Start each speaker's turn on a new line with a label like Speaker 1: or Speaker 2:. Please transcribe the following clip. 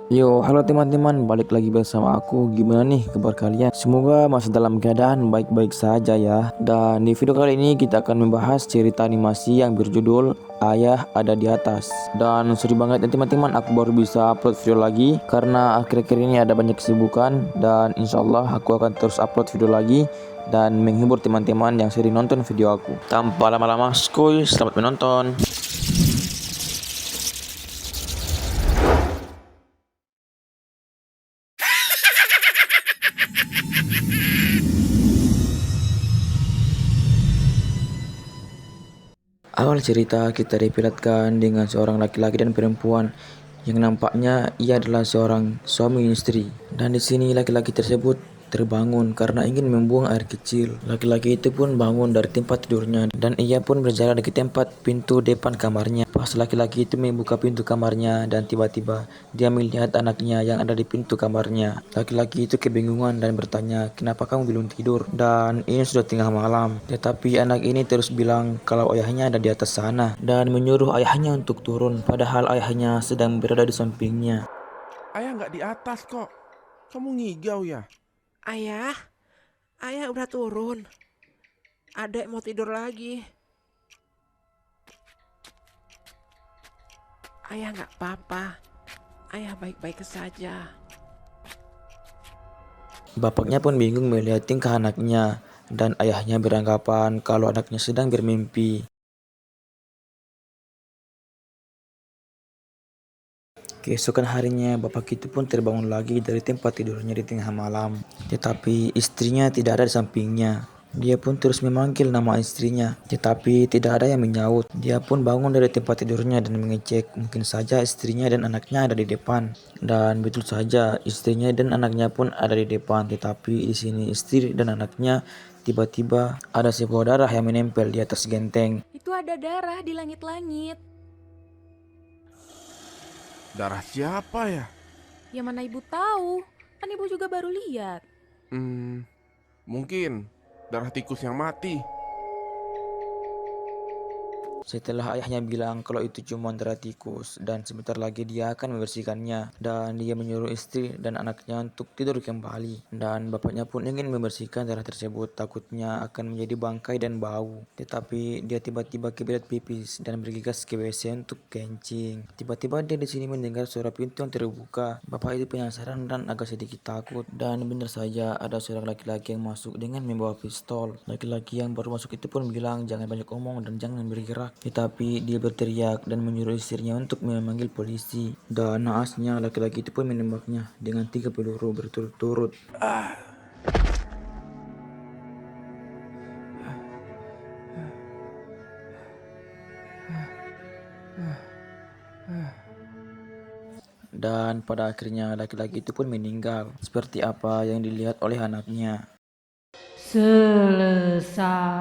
Speaker 1: Yo, halo teman-teman, balik lagi bersama aku. Gimana nih kabar kalian? Semoga masih dalam keadaan baik-baik saja ya. Dan di video kali ini kita akan membahas cerita animasi yang berjudul Ayah Ada di Atas. Dan sorry banget ya teman-teman, aku baru bisa upload video lagi karena akhir-akhir ini ada banyak kesibukan. Dan insya Allah aku akan terus upload video lagi dan menghibur teman-teman yang sering nonton video aku. Tanpa lama-lama, skuy, selamat menonton. Awal cerita kita diperlihatkan dengan seorang laki-laki dan perempuan yang nampaknya ia adalah seorang suami istri. Dan di sini laki-laki tersebut terbangun karena ingin membuang air kecil. Laki-laki itu pun bangun dari tempat tidurnya dan ia pun berjalan ke tempat pintu depan kamarnya. Pas laki-laki itu membuka pintu kamarnya dan tiba-tiba dia melihat anaknya yang ada di pintu kamarnya. Laki-laki itu kebingungan dan bertanya, "Kenapa kamu belum tidur? Dan ini sudah tengah malam." Tetapi anak ini terus bilang kalau ayahnya ada di atas sana dan menyuruh ayahnya untuk turun, padahal ayahnya sedang berada di sampingnya.
Speaker 2: Ayah nggak di atas kok. Kamu ngigau ya?
Speaker 3: Ayah, ayah udah turun. Adek mau tidur lagi. Ayah nggak apa-apa. Ayah baik-baik saja.
Speaker 1: Bapaknya pun bingung melihat tingkah anaknya dan ayahnya beranggapan kalau anaknya sedang bermimpi. Keesokan harinya, bapak itu pun terbangun lagi dari tempat tidurnya di tengah malam. Tetapi istrinya tidak ada di sampingnya. Dia pun terus memanggil nama istrinya, tetapi tidak ada yang menyaut. Dia pun bangun dari tempat tidurnya dan mengecek. Mungkin saja istrinya dan anaknya ada di depan. Dan betul saja, istrinya dan anaknya pun ada di depan. Tetapi di sini istri dan anaknya tiba-tiba ada sebuah darah yang menempel di atas genteng.
Speaker 4: Itu ada darah di langit-langit.
Speaker 2: Darah siapa ya?
Speaker 4: Ya mana ibu tahu? Kan ibu juga baru lihat.
Speaker 2: Mungkin darah tikus yang mati.
Speaker 1: Setelah ayahnya bilang kalau itu cuma darah tikus dan sebentar lagi dia akan membersihkannya, dan dia menyuruh istri dan anaknya untuk tidur kembali, dan bapaknya pun ingin membersihkan darah tersebut, takutnya akan menjadi bangkai dan bau. Tetapi dia tiba-tiba kebelet pipis dan bergegas ke WC untuk kencing. Tiba-tiba dia di sini mendengar suara pintu yang terbuka. Bapak itu penasaran dan agak sedikit takut, dan benar saja ada seorang laki-laki yang masuk dengan membawa pistol. Laki-laki yang baru masuk itu pun bilang jangan banyak omong dan jangan bergerak. Tetapi dia berteriak dan menyuruh istrinya untuk memanggil polisi. Dan naasnya laki-laki itu pun menembaknya dengan 3 peluru berturut-turut. Dan pada akhirnya laki-laki itu pun meninggal, seperti apa yang dilihat oleh anaknya.
Speaker 4: Selesai.